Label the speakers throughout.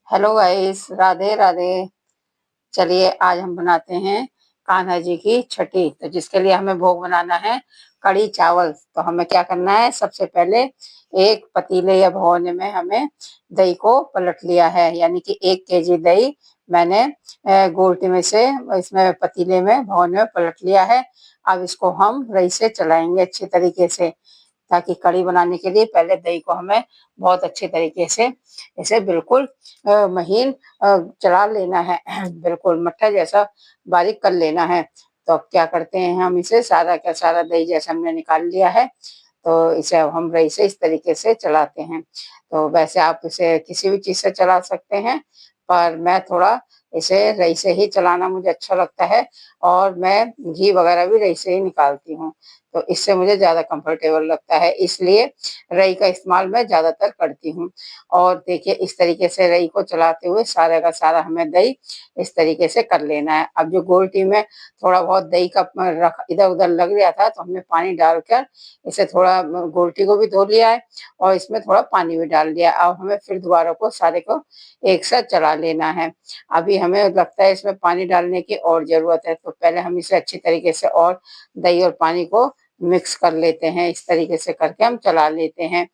Speaker 1: Hello guys, Radhe Radhe. चलिए आज हम बनाते हैं कान्हा जी की छठी। तो जिसके लिए हमें भोग बनाना है कड़ी चावल। तो हमें क्या करना है, सबसे पहले एक पतीले या भगोने में हमें दही को पलट लिया है, यानी कि 1 केजी दही मैंने गोलटी में से इसमें पतीले में भगोने में पलट लिया है। अब इसको हम रई से चलाएंगे अच्छी तरीके से, ताकि कड़ी बनाने के लिए पहले दही को हमें बहुत अच्छे तरीके से इसे बिल्कुल महीन चला लेना है बिल्कुल मट्ठा जैसा बारीक कर लेना है। तो अब क्या करते हैं, हम इसे सारा का सारा दही जैसा हमने निकाल लिया है, तो इसे अब हम रई से इस तरीके से चलाते हैं। तो वैसे आप इसे किसी भी चीज से चला सकते हैं, पर मैं थोड़ा इसे रई से ही चलाना मुझे अच्छा लगता है, और मैं घी वगैरह भी रई से ही निकालती हूँ। तो इससे मुझे ज्यादा कंफर्टेबल लगता है, इसलिए रई का इस्तेमाल मैं ज्यादातर करती हूँ। और देखिए इस तरीके से रई को चलाते हुए सारा का सारा हमें दही इस तरीके से कर लेना है। अब जो गोलटी में थोड़ा बहुत दही का रख इधर उधर लग गया था, तो हमने पानी डालकर इसे थोड़ा गोलटी को भी धो लिया है, और इसमें थोड़ा पानी भी डाल दिया। अब हमें फिर दोबारा को सारे को एक साथ चला लेना है। अभी हमें लगता है इसमें पानी डालने की और जरूरत है, तो पहले हम इसे अच्छी तरीके से और दही और पानी को मिक्स कर लेते हैं। इस तरीके से करके हम चला लेते हैं।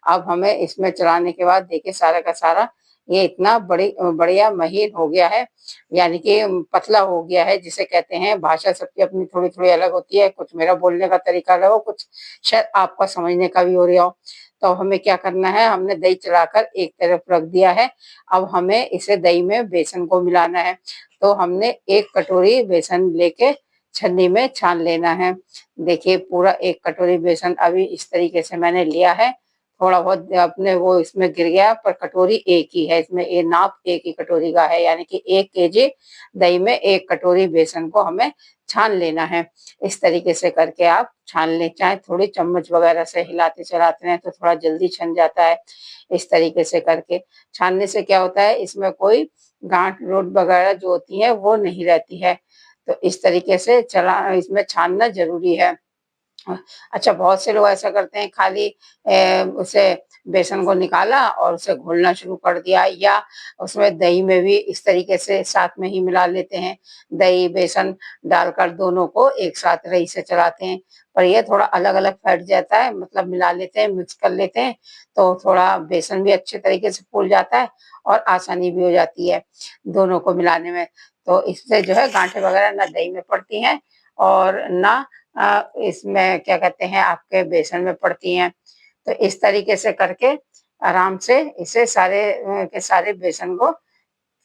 Speaker 1: अब हमें इसमें चलाने के बाद देखिए सारा का सारा ये इतना बढ़िया महीन हो गया है, यानी कि पतला हो गया है, जिसे कहते हैं। भाषा सबकी अपनी थोड़ी थोड़ी अलग होती है, कुछ मेरा बोलने का तरीका अलग हो, कुछ शायद आपका समझने का भी हो रहा हो। तो हमें क्या करना है, हमने दही चलाकर एक तरफ रख दिया है। अब हमें इसे दही में बेसन को मिलाना है। तो हमने 1 कटोरी बेसन लेके छन्नी में छान लेना है। देखिए पूरा 1 कटोरी बेसन अभी इस तरीके से मैंने लिया है। थोड़ा बहुत अपने वो इसमें गिर गया, पर कटोरी एक ही है, इसमें ये नाप एक ही कटोरी का है, यानी कि 1 केजी दही में 1 कटोरी बेसन को हमें छान लेना है। इस तरीके से करके आप छान लें, चाहे थोड़ी चम्मच वगैरह से हिलाते चलाते हैं तो थोड़ा जल्दी छन जाता है। इस तरीके से करके छानने से क्या होता है, इसमें कोई गांठ रोट वगैरह जो होती है वो नहीं रहती है। तो इस तरीके से चला इसमें छानना जरूरी है। अच्छा, बहुत से लोग ऐसा करते हैं, खाली उसे बेसन को निकाला और उसे घोलना शुरू कर दिया, या उसमें दही में भी इस तरीके से साथ में ही मिला लेते हैं। दही बेसन डालकर दोनों को एक साथ रही से चलाते हैं, पर यह थोड़ा अलग अलग फैट जाता है, मतलब मिला लेते हैं, मिक्स कर लेते हैं, तो थोड़ा बेसन भी अच्छे तरीके से फूल जाता है और आसानी भी हो जाती है दोनों को मिलाने में। तो इससे जो है गांठें वगैरह ना दही में पड़ती हैं, और ना इसमें क्या कहते हैं आपके बेसन में पड़ती हैं। तो इस तरीके से करके आराम से इसे सारे के सारे बेसन को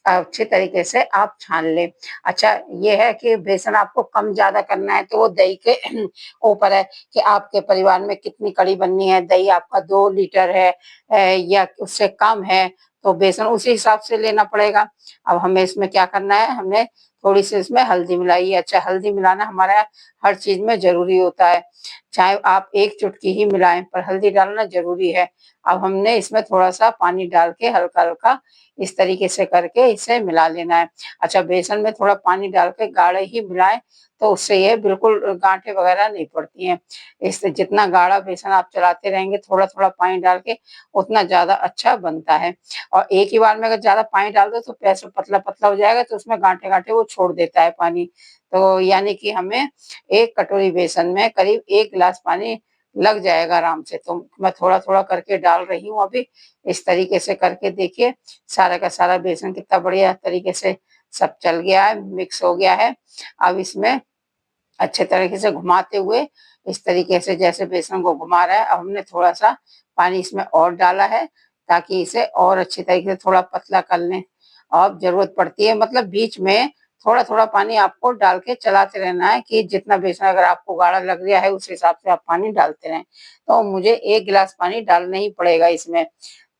Speaker 1: अच्छे तरीके से आप छान लें। अच्छा, ये है कि बेसन आपको कम ज्यादा करना है तो वो दही के ऊपर है कि आपके परिवार में कितनी कड़ी बननी है। दही आपका 2 लीटर है या उससे कम है, तो बेसन उसी हिसाब से लेना पड़ेगा। अब हमें इसमें क्या करना है, हमने थोड़ी सी इसमें हल्दी मिलाई है। अच्छा, हल्दी मिलाना हमारा हर चीज में जरूरी होता है, चाहे आप 1 चुटकी ही मिलाएं, पर हल्दी डालना जरूरी है। अब हमने इसमें थोड़ा सा पानी डाल के हल्का हल्का इस तरीके से करके इसे मिला लेना है। अच्छा, बेसन में थोड़ा पानी डाल के गाढ़े ही मिलाएं, तो उससे ये बिल्कुल गांठें वगैरह नहीं पड़ती हैं। इससे जितना गाढ़ा बेसन आप चलाते रहेंगे थोड़ा थोड़ा पानी डाल के, उतना ज्यादा अच्छा बनता है। और एक ही बार में अगर ज्यादा पानी डाल दो तो पैसा पतला पतला हो जाएगा, तो उसमें गांठे गांठे वो छोड़ देता है पानी। तो यानी कि हमें 1 कटोरी बेसन में करीब 1 गिलास पानी लग जाएगा आराम से। तो मैं थोड़ा थोड़ा करके डाल रही हूँ अभी। इस तरीके से करके देखिए सारा का सारा बेसन कितना बढ़िया तरीके से सब चल गया है, मिक्स हो गया है। अब इसमें अच्छे तरीके से घुमाते हुए इस तरीके से जैसे बेसन को घुमा रहा है, अब हमने थोड़ा सा पानी इसमें और डाला है, ताकि इसे और अच्छी तरीके से थोड़ा पतला कर लें। अब जरूरत पड़ती है, मतलब बीच में थोड़ा थोड़ा पानी आपको डाल के चलाते रहना है, कि जितना बेसन अगर आपको गाढ़ा लग रहा है उस हिसाब से आप पानी डालते रहें। तो मुझे 1 गिलास पानी डालना ही पड़ेगा इसमें।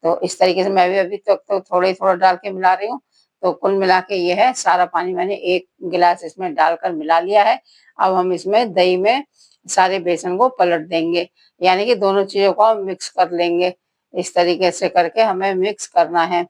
Speaker 1: तो इस तरीके से मैं भी अभी तक तो थोड़ा ही थोड़ा डाल के मिला रही हूँ। तो कुल मिला के ये है, सारा पानी मैंने 1 गिलास इसमें डालकर मिला लिया है। अब हम इसमें दही में सारे बेसन को पलट देंगे, यानी कि दोनों चीजों को हम मिक्स कर लेंगे। इस तरीके से करके हमें मिक्स करना है।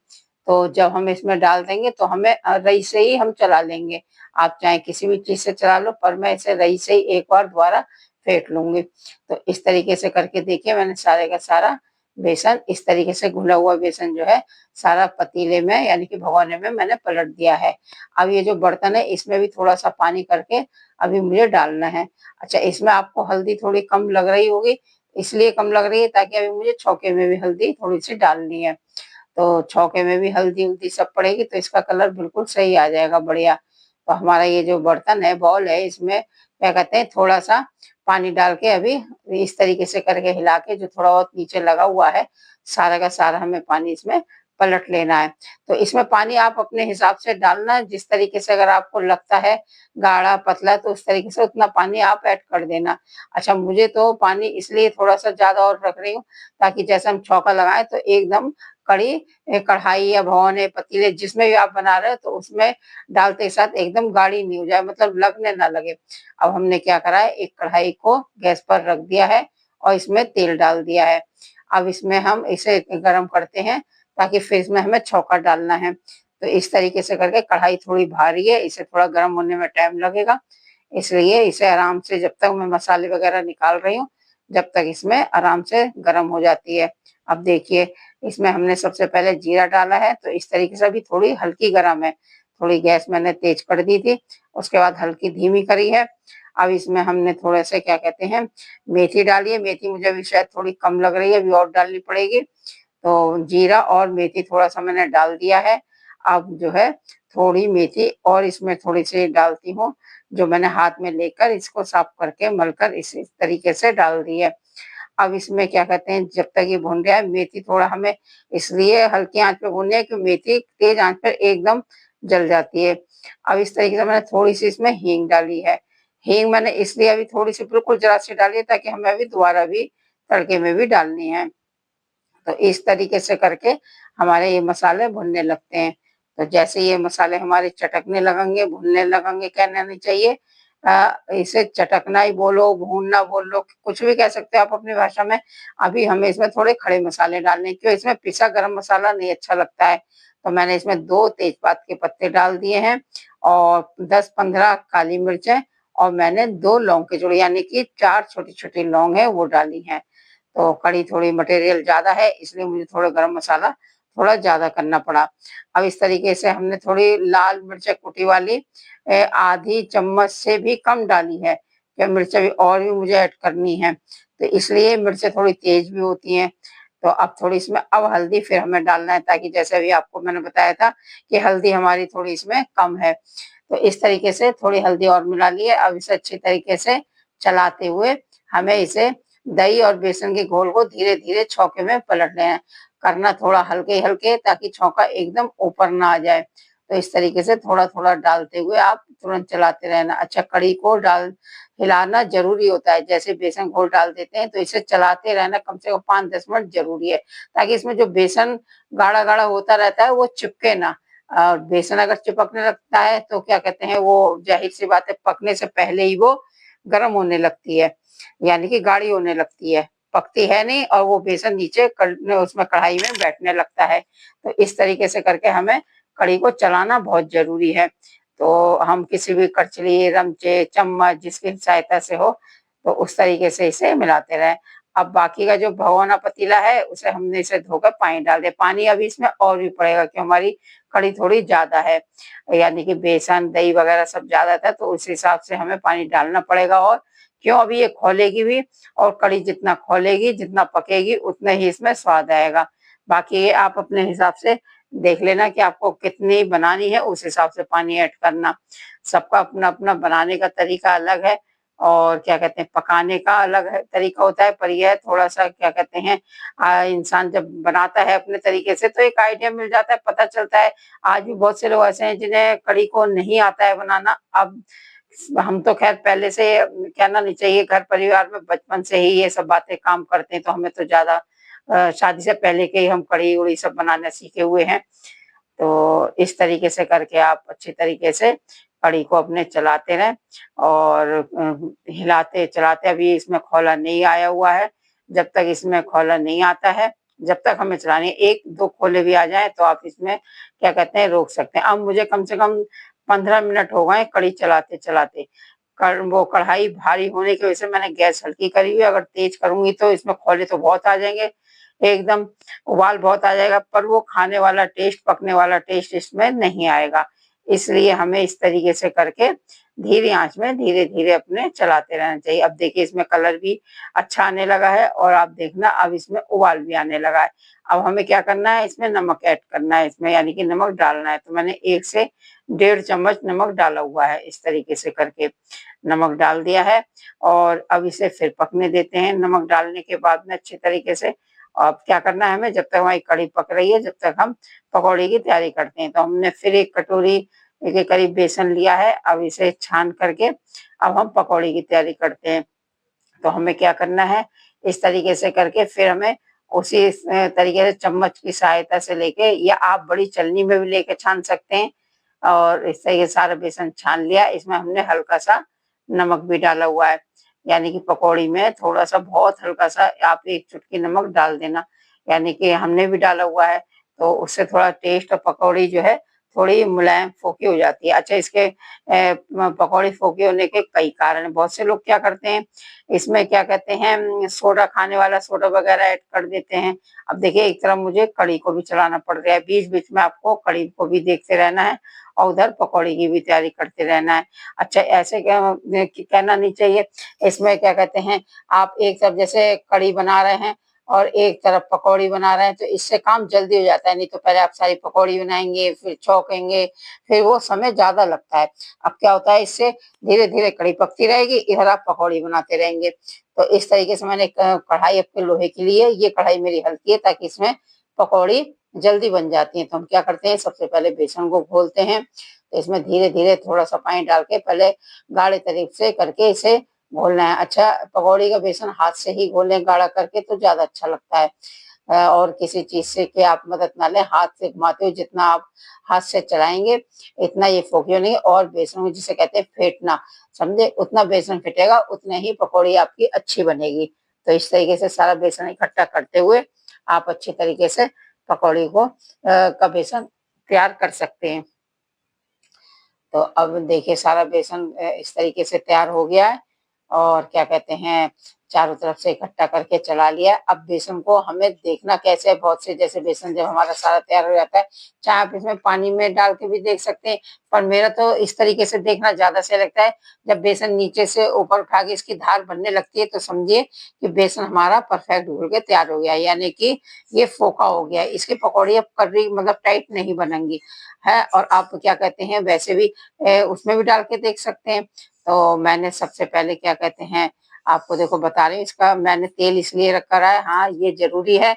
Speaker 1: तो जब हम इसमें डाल देंगे तो हमें रई से ही हम चला लेंगे। आप चाहे किसी भी चीज से चला लो, पर मैं इसे रई से ही एक बार दोबारा फेंट लूंगी। तो इस तरीके से करके देखिए मैंने सारे का सारा बेसन इस तरीके से घुला हुआ बेसन जो है सारा पतीले में यानी कि भगोने में मैंने पलट दिया है। अब ये जो बर्तन है इसमें भी थोड़ा सा पानी करके अभी मुझे डालना है। अच्छा, इसमें आपको हल्दी थोड़ी कम लग रही होगी, इसलिए कम लग रही है ताकि अभी मुझे छौके में भी हल्दी थोड़ी सी डालनी है। तो छौके में भी हल्दी उल्दी सब पड़ेगी तो इसका कलर बिल्कुल सही आ जाएगा, बढ़िया। तो हमारा ये जो बर्तन है, बॉल है, इसमें क्या कहते हैं थोड़ा सा पानी डाल के अभी इस तरीके से करके हिला के जो थोड़ा बहुत नीचे लगा हुआ है सारा का सारा हमें पानी इसमें पलट लेना है। तो इसमें पानी आप अपने हिसाब से डालना, जिस तरीके से अगर आपको लगता है गाढ़ा पतला तो उस तरीके से उतना पानी आप ऐड कर देना। अच्छा, मुझे तो पानी इसलिए थोड़ा सा ज्यादा और रख रही हूँ ताकि जैसे हम छौंका लगाएं तो एकदम कड़ी कढ़ाई या भगोने पतीले जिसमें भी आप बना रहे हो तो उसमें डालते साथ एकदम गाढ़ी नहीं हो जाए, मतलब लगने ना लगे। अब हमने क्या करा है, एक कढ़ाई को गैस पर रख दिया है और इसमें तेल डाल दिया है। अब इसमें हम इसे गरम करते हैं ताकि फिर इसमें हमें छौंका डालना है। तो इस तरीके से करके कढ़ाई थोड़ी भारी है, इसे थोड़ा गर्म होने में टाइम लगेगा, इसलिए इसे आराम से जब तक मैं मसाले वगैरह निकाल रही हूँ जब तक इसमें आराम से गर्म हो जाती है। अब देखिए, इसमें हमने सबसे पहले जीरा डाला है तो इस तरीके से अभी थोड़ी हल्की गर्म है, थोड़ी गैस मैंने तेज कर दी थी, उसके बाद हल्की धीमी करी है। अब इसमें हमने थोड़े से क्या कहते हैं मेथी डाली है, मेथी मुझे अभी शायद थोड़ी कम लग रही है, अभी और डालनी पड़ेगी। तो जीरा और मेथी थोड़ा सा मैंने डाल दिया है। अब जो है थोड़ी मेथी और इसमें थोड़ी सी डालती हूँ, जो मैंने हाथ में लेकर इसको साफ करके मलकर इसी तरीके से डाल दी है। अब इसमें क्या कहते हैं जब तक ये भुन रहा है, मेथी थोड़ा हमें इसलिए हल्की आंच पे भूननी है कि मेथी तेज आंच पर एकदम जल जाती है। अब इस तरीके से मैंने थोड़ी सी इसमें हींग डाली है, हींग मैंने इसलिए अभी थोड़ी सी बिल्कुल जरा सी डाली है ताकि हमें अभी दोबारा भी तड़के में भी डालनी है। तो इस तरीके से करके हमारे ये मसाले भुनने लगते हैं। तो जैसे ये मसाले हमारे चटकने लगेंगे, भुनने लगेंगे, कहना नहीं चाहिए, इसे चटकना ही बोलो, भूनना बोल लो, कुछ भी कह सकते हो आप अपनी भाषा में। अभी हमें इसमें थोड़े खड़े मसाले डालने, क्यों इसमें पिसा गरम मसाला नहीं अच्छा लगता है। तो मैंने इसमें 2 तेजपात के पत्ते डाल दिए हैं और 10-15 काली मिर्चें और मैंने 2 लौंग के जोड़े यानी कि 4 छोटी-छोटी लौंग है वो डाली हैं। तो कड़ी थोड़ी मटेरियल ज्यादा है इसलिए मुझे थोड़ा गरम मसाला थोड़ा ज्यादा करना पड़ा। अब इस तरीके से हमने थोड़ी लाल मिर्च कुटी वाली आधी चम्मच से भी कम डाली है, क्या मिर्च भी और भी मुझे ऐड करनी है, तो इसलिए मिर्चें थोड़ी तेज भी होती हैं। तो अब थोड़ी इसमें अब हल्दी फिर हमें डालना है ताकि जैसे अभी आपको मैंने बताया था कि हल्दी हमारी थोड़ी इसमें कम है। तो इस तरीके से थोड़ी हल्दी और मिला ली है। अब इसे अच्छी तरीके से चलाते हुए हमें इसे दही और बेसन के घोल को धीरे धीरे छौके में पलट लेना है, करना थोड़ा हल्के हल्के ताकि छौका एकदम ऊपर ना आ जाए। तो इस तरीके से थोड़ा थोड़ा डालते हुए आप तुरंत चलाते रहना। अच्छा, कड़ी को डाल हिलाना जरूरी होता है, जैसे बेसन घोल डाल देते हैं तो इसे चलाते रहना कम से कम 5-10 मिनट जरूरी है ताकि इसमें जो बेसन गाढ़ा गाढ़ा होता रहता है वो चिपके ना। और बेसन अगर चिपकने लगता है तो क्या कहते हैं वो जाहिर सी बात है पकने से पहले ही वो गर्म होने लगती है, यानी कि गाढ़ी होने लगती है, पकती है नहीं और वो बेसन नीचे उसमें कढ़ाई में बैठने लगता है। तो इस तरीके से करके हमें कड़ी को चलाना बहुत जरूरी है। तो हम किसी भी करछली, रमचे, चम्मच जिसकी सहायता से हो तो उस तरीके से इसे मिलाते रहें। अब बाकी का जो भगोना पतीला है उसे हमने इसे धोकर पानी डाल दिया, पानी अभी इसमें और भी पड़ेगा क्योंकि हमारी कड़ी थोड़ी ज्यादा है, यानी कि बेसन दही वगैरह सब ज्यादा था तो उस हिसाब से हमें पानी डालना पड़ेगा। और क्यों, अभी ये खोलेगी भी और कड़ी जितना खोलेगी जितना पकेगी उतना ही इसमें स्वाद आएगा। बाकी ये आप अपने हिसाब से देख लेना कि आपको कितनी बनानी है, उस हिसाब से पानी ऐड करना। सबका अपना अपना बनाने का तरीका अलग है और क्या कहते हैं पकाने का अलग है तरीका होता है, पर यह थोड़ा सा क्या कहते हैं इंसान जब बनाता है अपने तरीके से तो एक आइडिया मिल जाता है, पता चलता है। आज भी बहुत से लोग ऐसे हैं जिन्हें कड़ी को नहीं आता है बनाना। अब हम तो खैर पहले से कहना नहीं चाहिए, घर परिवार में बचपन से ही ये सब बातें काम करते हैं तो हमें तो ज्यादा शादी से पहले के ही हम कड़ी उड़ी सब बनाना सीखे हुए हैं। तो इस तरीके से करके आप अच्छी तरीके से कड़ी को अपने चलाते रहें और हिलाते चलाते, अभी इसमें खौला नहीं आया हुआ है, जब तक इसमें खौला नहीं आता है जब तक हमें चलानी है। 1-2 खोले भी आ जाए तो आप इसमें क्या कहते हैं रोक सकते हैं। अब मुझे कम से कम 15 मिनट हो गए कड़ी चलाते चलाते। वो कढ़ाई भारी होने की वजह से मैंने गैस हल्की करी हुई है, अगर तेज करूंगी तो इसमें खोले तो बहुत आ जाएंगे, एकदम उबाल बहुत आ जाएगा, पर वो खाने वाला टेस्ट, पकने वाला टेस्ट इसमें नहीं आएगा। इसलिए हमें इस तरीके से करके धीरे आँच में धीरे-धीरे अपने चलाते रहना चाहिए। अब देखिए इसमें कलर भी अच्छा आने लगा है और आप देखना अब इसमें उबाल भी आने लगा है। अब हमें क्या करना है, इसमें नमक ऐड करना है, इसमें यानी कि नमक डालना है। तो मैंने 1 से डेढ़ चम्मच नमक डाला हुआ है, इस तरीके से करके नमक डाल दिया है और अब इसे फिर पकने देते हैं। नमक डालने के बाद में अच्छे तरीके से अब क्या करना है हमें, जब तक हमारी कढ़ी पक रही है, जब तक हम पकौड़े की तैयारी करते हैं। तो हमने फिर 1 कटोरी के करीब बेसन लिया है। अब इसे छान करके अब हम पकौड़े की तैयारी करते हैं। तो हमें क्या करना है, इस तरीके से करके फिर हमें उसी तरीके से चम्मच की सहायता से लेके, या आप बड़ी छलनी में भी लेके छान सकते हैं। और इस तरीके से सारा बेसन छान लिया। इसमें हमने हल्का-सा नमक भी डाला हुआ है, यानी कि पकौड़ी में थोड़ा-सा बहुत हल्का-सा आप 1 चुटकी नमक डाल देना, यानी कि हमने भी डाला हुआ है, तो उससे थोड़ा टेस्ट और पकौड़ी जो है थोड़ी मुलायम फोकी हो जाती है। अच्छा, इसके पकौड़ी फोकी होने के कई कारण हैं। बहुत से लोग क्या करते हैं, इसमें क्या कहते हैं सोडा, खाने वाला सोडा वगैरह ऐड कर देते हैं। अब देखिए एक तरफ मुझे कढ़ी को भी चलाना पड़ रहा है, बीच-बीच में आपको कढ़ी को भी देखते रहना है और उधर पकौड़ी की भी तैयारी करते रहना है। अच्छा, ऐसे क्या कहना नहीं चाहिए, इसमें क्या कहते हैं, आप एक तरफ जैसे कढ़ी बना रहे हैं और एक तरफ पकौड़ी बना रहे हैं, तो इससे काम जल्दी हो जाता है। नहीं तो पहले आप सारी पकौड़ी बनाएँगे, फिर छौंकेंगे, फिर वो समय ज़्यादा लगता है। अब क्या होता है, इससे धीरे-धीरे कढ़ी पकती रहेगी, इधर आप पकौड़ी बनाते रहेंगे। तो इस तरीके से मैंने एक कढ़ाई अपने लोहे की ली है, ये कढ़ाई मेरी हल्की है ताकि इसमें पकौड़ी जल्दी बन जाती हैं। तो हम क्या करते हैं, सबसे पहले बेसन को घोलते हैं, तो इसमें धीरे-धीरे थोड़ा-सा पानी डाल के पहले गाढ़े तरीके से करके इसे घोलना है। अच्छा, पकौड़ी का बेसन हाथ से ही घोलें गाढ़ा करके तो ज़्यादा अच्छा लगता है। और किसी चीज़ से की आप मदद ना लें, हाथ से घुमाते हुए जितना आप हाथ से चलाएँगे, इतना ये फोकी नहीं, और बेसन को जिसे कहते हैं फेंटना, समझे? उतना बेसन फेंटेगा, उतने ही पकौड़ी आपकी अच्छी बनेगी। तो इस तरीके से सारा बेसन इकट्ठा करते हुए आप अच्छे तरीके से पकौड़ी को का बेसन तैयार कर सकते हैं। तो अब देखिए सारा बेसन इस तरीके से तैयार हो गया है और क्या कहते हैं, चारों तरफ से इकट्ठा करके चला लिया। अब बेसन को हमें देखना कैसे है, बहुत से जैसे बेसन जब हमारा सारा तैयार हो जाता है, चाहे आप इसमें पानी में डाल के भी देख सकते हैं, पर मेरा तो इस तरीके से देखना ज़्यादा सही लगता है। जब बेसन नीचे से ऊपर उठा के इसकी धार बनने लगती है, तो समझिए कि बेसन हमारा परफेक्ट घुल के तैयार हो गया है, यानी कि ये फोका हो गया है। इसकी पकौड़ी अब करी मतलब टाइट नहीं बनेंगी, है। और आप क्या कहते हैं, वैसे भी उसमें भी डाल के देख सकते हैं। तो मैंने सबसे पहले क्या कहते हैं, आपको देखो बता रही हूँ, इसका मैंने तेल इसलिए रखा है, हाँ, ये ज़रूरी है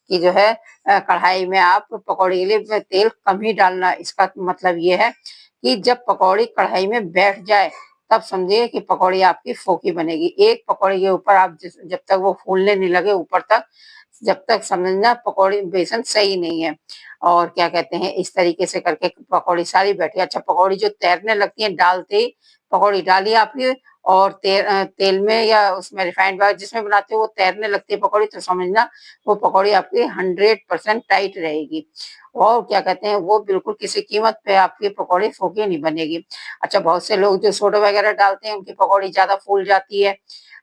Speaker 1: कि जो है कढ़ाई में आप पकौड़ी के लिए तेल कम ही डालना। इसका मतलब ये है कि जब पकौड़ी कढ़ाई में बैठ जाए, तब समझिए कि पकौड़ी आपकी फोकी बनेगी। एक पकौड़ी के ऊपर आप जब तक वो फूलने नहीं लगे ऊपर तक, जब तक समझना पकौड़ी बेसन सही नहीं है। और क्या कहते हैं, इस तरीके से करके पकौड़ी सारी बैठी। अच्छा, पकौड़ी जो तैरने लगती है डालते ही, पकौड़ी डाली आपने और तेल में या उसमें रिफाइंड वगैरह जिसमें बनाते हो वो तैरने लगती है पकौड़ी, तो समझना वो पकौड़ी आपकी 100% टाइट रहेगी और क्या कहते हैं, वो बिल्कुल किसी कीमत पे आपकी पकौड़ी फोकी नहीं बनेगी। अच्छा, बहुत से लोग जो सोडा वगैरह डालते हैं, उनकी पकौड़ी ज़्यादा फूल जाती है,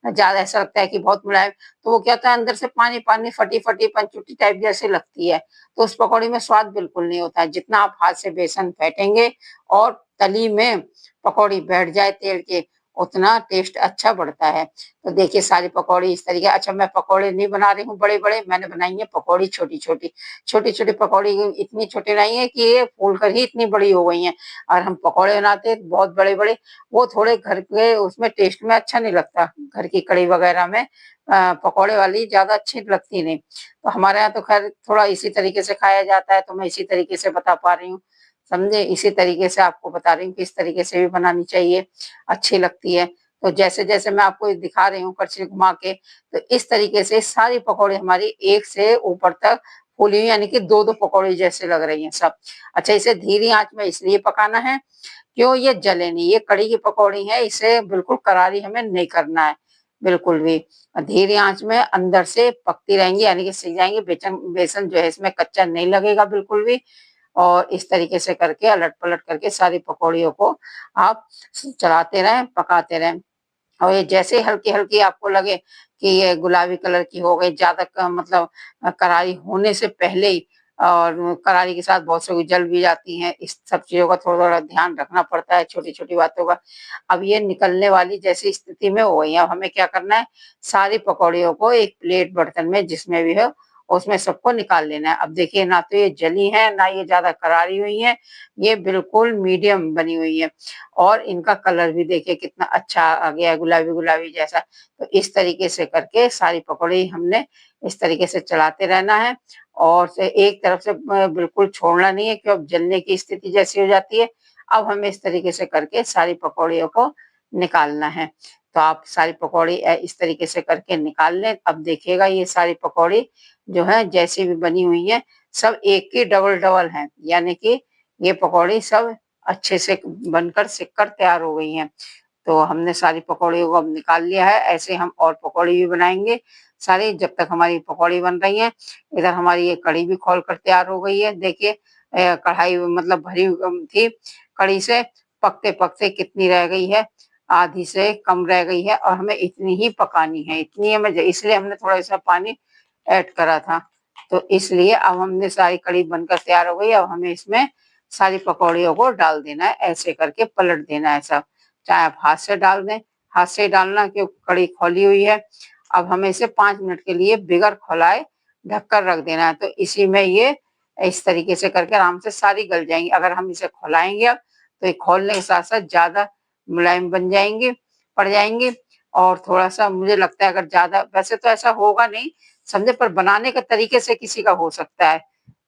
Speaker 1: ज़्यादा ऐसा लगता है कि बहुत मुलायम, तो वो क्या होता है अंदर से पानी-पानी, फटी-फटी, पंचुटी टाइप जैसी लगती है, तो उस पकौड़ी में स्वाद बिल्कुल नहीं होता है। जितना आप हाथ से बेसन फेंटेंगे और तली में पकौड़ी बैठ जाए तेल के, उतना टेस्ट अच्छा बढ़ता है। तो देखिए सारी पकौड़ी इस तरीके। अच्छा, मैं पकौड़े नहीं बना रही हूँ बड़े-बड़े, मैंने बनाई है पकौड़ी छोटी-छोटी। छोटी-छोटी पकौड़ी इतनी छोटी बनाई है कि ये फूल कर ही इतनी बड़ी हो गई हैं, और हम पकौड़े बनाते हैं बहुत बड़े-बड़े, वो थोड़े घर के उसमें टेस्ट में अच्छा नहीं लगता। घर की कढ़ी वगैरह में पकौड़े वाली ज़्यादा अच्छी लगती नहीं। तो हमारे यहाँ तो खैर थोड़ा इसी तरीके से खाया जाता है, तो मैं इसी तरीके से बता पा रही हूँ, समझे? इसी तरीके से आपको बता रही हूँ कि इस तरीके से भी बनानी चाहिए, अच्छी लगती है। तो जैसे-जैसे मैं आपको दिखा रही हूँ करछी घुमा के, तो इस तरीके से सारी पकौड़ी हमारी एक से ऊपर तक फूली हुई, यानी कि 2-2 पकौड़ी जैसे लग रही हैं सब। अच्छा, इसे धीमी आँच में इसलिए पकाना है, क्यों, ये जले नहीं, ये कढ़ी की पकौड़ी है, इसे बिल्कुल करारी हमें नहीं करना है, बिल्कुल भी। धीरे आँच में अंदर से पकती रहेंगी, यानी कि सिक जाएँगी, बेसन जो है इसमें कच्चा नहीं लगेगा बिल्कुल भी। और इस तरीके से करके अलट-पलट करके सारी पकौड़ियों को आप चलाते रहें, पकाते रहें। और ये जैसे हल्की-हल्की आपको लगे कि ये गुलाबी कलर की हो गई, ज़्यादा मतलब करारी होने से पहले ही, और करारी के साथ बहुत सी जल भी जाती हैं। इस सब चीज़ों का थोड़ा-थोड़ा ध्यान रखना पड़ता है, छोटी-छोटी बातों का। अब ये निकलने वाली जैसी स्थिति में हो गई हैं, अब हमें क्या करना है, सारी पकौड़ियों को एक प्लेट बर्तन में जिसमें भी हो, उसमें सबको निकाल लेना है। अब देखिए ना तो ये जली हैं, ना ये ज़्यादा करारी हुई हैं, ये बिल्कुल मीडियम बनी हुई हैं। और इनका कलर भी देखिए कितना अच्छा आ गया है, गुलाबी-गुलाबी जैसा। तो इस तरीके से करके सारी पकौड़ी हमने इस तरीके से चलाते रहना है, और से एक तरफ से बिल्कुल छोड़ना नहीं है, कि अब जलने की स्थिति जैसी हो जाती है। अब हमें इस तरीके से करके सारी पकौड़ियों को निकालना है। तो आप सारी पकौड़ी इस तरीके से करके निकाल लें। अब देखिएगा ये सारी पकौड़ी जो है जैसी भी बनी हुई है, सब एक की डबल-डबल हैं, यानी कि ये पकौड़ी सब अच्छे से बनकर सिक कर तैयार हो गई हैं। तो हमने सारी पकौड़ियों को अब निकाल लिया है। ऐसे हम और पकौड़ी भी बनाएँगे सारी, जब तक हमारी पकौड़ी बन रही हैं। इधर हमारी ये कढ़ी भी खौल कर तैयार हो गई है। देखिए कढ़ाई मतलब भरी थी कढ़ी से, पकते-पकते कितनी रह गई है, आधी से कम रह गई है, और हमें इतनी ही पकानी है, इतनी हमें इसलिए हमने थोड़ा-सा पानी ऐड करा था। तो इसलिए अब हमने सारी कढ़ी बनकर तैयार हो गई, अब हमें इसमें सारी पकौड़ियों को डाल देना है, ऐसे करके पलट देना है सब। चाहे आप हाथ से डाल दें, हाथ से ही डालना क्योंकि कढ़ी खौली हुई है। अब हमें इसे 5 मिनट के लिए बिगर खौलाए ढक कर रख देना है। तो इसी में ये इस तरीके से करके आराम से सारी गल जाएँगी। अगर हम इसे खौलाएँगे अब, तो ये खौलने के साथ-साथ ज़्यादा मुलायम बन जाएँगी, पड़ जाएँगी, और थोड़ा-सा मुझे लगता है अगर ज़्यादा, वैसे तो ऐसा होगा नहीं समझे, पर बनाने के तरीके से किसी का हो सकता है।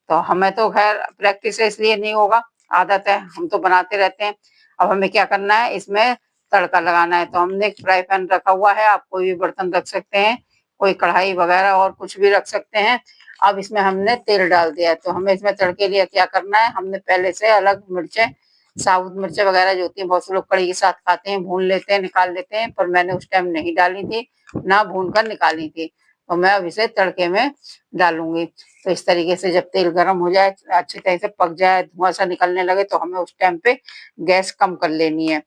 Speaker 1: तो हमें तो ख़ैर प्रैक्टिस है इसलिए नहीं होगा, आदत है, हम तो बनाते रहते हैं। अब हमें क्या करना है, इसमें तड़का लगाना है। तो हमने एक फ्राई पैन रखा हुआ है, आप कोई भी बर्तन रख सकते हैं, कोई कढ़ाई वग़ैरह और कुछ भी रख सकते हैं। अब इसमें हमने तेल डाल दिया है, तो हमें इसमें तड़के लिए क्या करना है, हमने पहले से अलग मिर्चें, साबुत मिर्चें वग़ैरह जो होती हैं, बहुत से लोग कढ़ी के साथ खाते हैं, भून लेते हैं, निकाल लेते हैं, पर मैंने उस टाइम नहीं डाली थी, ना भून कर निकाली थी। तो मैं अब इसे तड़के में डालूँगी। तो इस तरीके से जब तेल गरम हो जाए, अच्छी तरह से पक जाए, धुआँ सा निकलने लगे, तो हमें उस टाइम पे गैस कम कर लेनी है।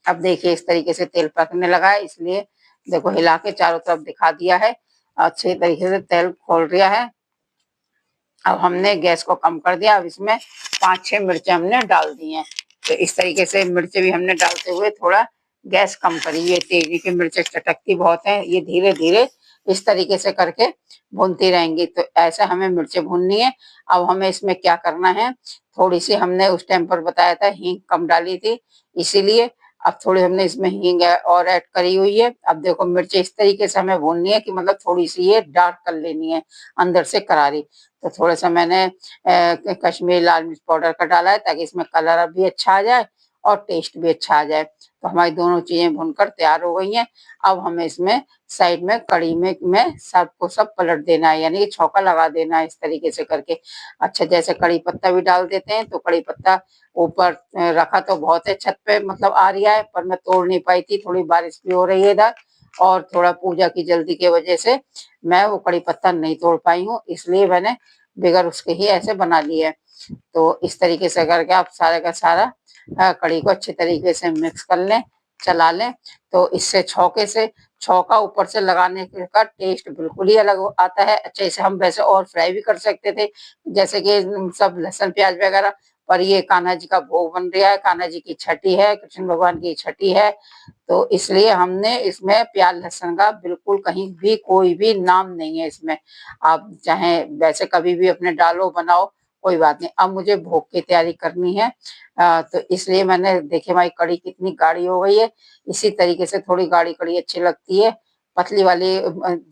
Speaker 1: अब देखिए इस तरीके से तेल पकने लगा है, इसलिए देखो हिला के चारों तरफ दिखा दिया है, अच्छे तरीके से तेल खोल रिया है। अब हमने गैस को कम कर दिया, अब इसमें 5-6 मिर्चें हमने डाल दी हैं। तो इस तरीके से मिर्चें भी हमने डालते हुए थोड़ा गैस कम करी, ये तेज़ी की मिर्चें चटकती बहुत हैं, ये धीरे-धीरे इस तरीके से करके भूनती रहेंगी। तो ऐसे हमें मिर्चें भूननी है। अब हमें इसमें क्या करना है, थोड़ी-सी हमने उस टाइम पर बताया था हींग कम डाली थी, इसीलिए अब थोड़ी हमने इसमें हींग और ऐड करी हुई है। अब देखो मिर्चें इस तरीके से हमें भूननी है कि मतलब थोड़ी-सी ये डार्क कर लेनी है, अंदर से करारी। तो थोड़ा-सा मैंने कश्मीरी लाल मिर्च पाउडर का डाला है, ताकि इसमें कलर भी अच्छा आ जाए और टेस्ट भी अच्छा आ जाए। तो हमारी दोनों चीज़ें भूनकर तैयार हो गई हैं। अब हमें इसमें साइड में कढ़ी में सबको सब पलट देना है, यानी कि छौंका लगा देना है इस तरीके से करके। अच्छा, जैसे कड़ी पत्ता भी डाल देते हैं, तो कड़ी पत्ता ऊपर रखा तो बहुत है छत पे, मतलब आ रिया है, पर मैं तोड़ नहीं पाई थी, थोड़ी बारिश भी हो रही है इधर, और थोड़ा पूजा की जल्दी की वजह से मैं वो कड़ी पत्ता नहीं तोड़ पाई हूँ, इसलिए मैंने बगैर उसके ही ऐसे बना लिए है। तो इस तरीके से करके आप सारे का सारा कढ़ी को अच्छे तरीके से मिक्स कर लें, चला लें। तो इससे छौके से, छौंका ऊपर से लगाने का टेस्ट बिल्कुल ही अलग आता है। अच्छा, इसे हम वैसे और फ्राई भी कर सकते थे, जैसे कि सब लहसुन प्याज वगैरह, पर ये कान्हा जी का भोग बन रहा है, कान्हा जी की छठी है, कृष्ण भगवान की छठी है, तो इसलिए हमने इसमें प्याज लहसुन का बिल्कुल कहीं भी कोई भी नाम नहीं है इसमें। आप चाहे वैसे कभी भी अपने डालो बनाओ, कोई बात नहीं। अब मुझे भोग की तैयारी करनी है, तो इसलिए मैंने, देखिए हमारी कढ़ी कितनी गाढ़ी हो गई है, इसी तरीके से थोड़ी गाढ़ी कढ़ी अच्छी लगती है। पतली वाली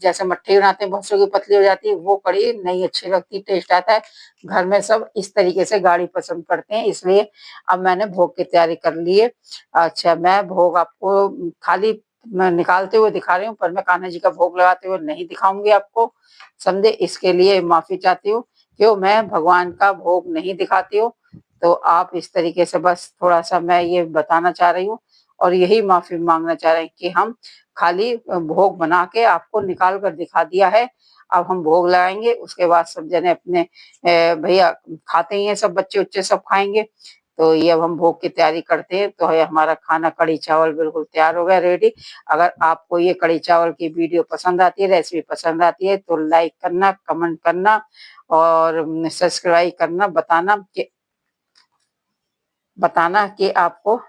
Speaker 1: जैसे मट्ठी बनाते हैं बहुत सौ की पतली हो जाती है, वो कढ़ी नहीं अच्छी लगती, टेस्ट आता है। घर में सब इस तरीके से गाढ़ी पसंद करते हैं, इसलिए अब मैंने भोग की तैयारी कर ली है। अच्छा, मैं भोग आपको खाली मैं निकालते हुए दिखा रही हूँ, पर मैं कान्हा जी का भोग लगाते हुए नहीं दिखाऊँगी आपको, समझे? इसके लिए माफ़ी चाहती हूँ, क्यों मैं भगवान का भोग नहीं दिखाती हूँ। तो आप इस तरीके से बस थोड़ा-सा मैं ये बताना चाह रही हूँ, और यही माफ़ी माँगना चाह रहे हैं कि हम खाली भोग बना के आपको निकाल कर दिखा दिया है। अब हम भोग लगाएँगे, उसके बाद सब जने अपने भैया खाते ही हैं, सब बच्चे-वच्चे सब खाएँगे। तो ये अब हम भोग की तैयारी करते हैं। तो ये हमारा खाना कढ़ी चावल बिल्कुल तैयार हो गया, रेडी। अगर आपको ये कढ़ी चावल की वीडियो पसंद आती है, रेसिपी पसंद आती है, तो लाइक करना, कमेंट करना और सब्सक्राइब करना, बताना कि आपको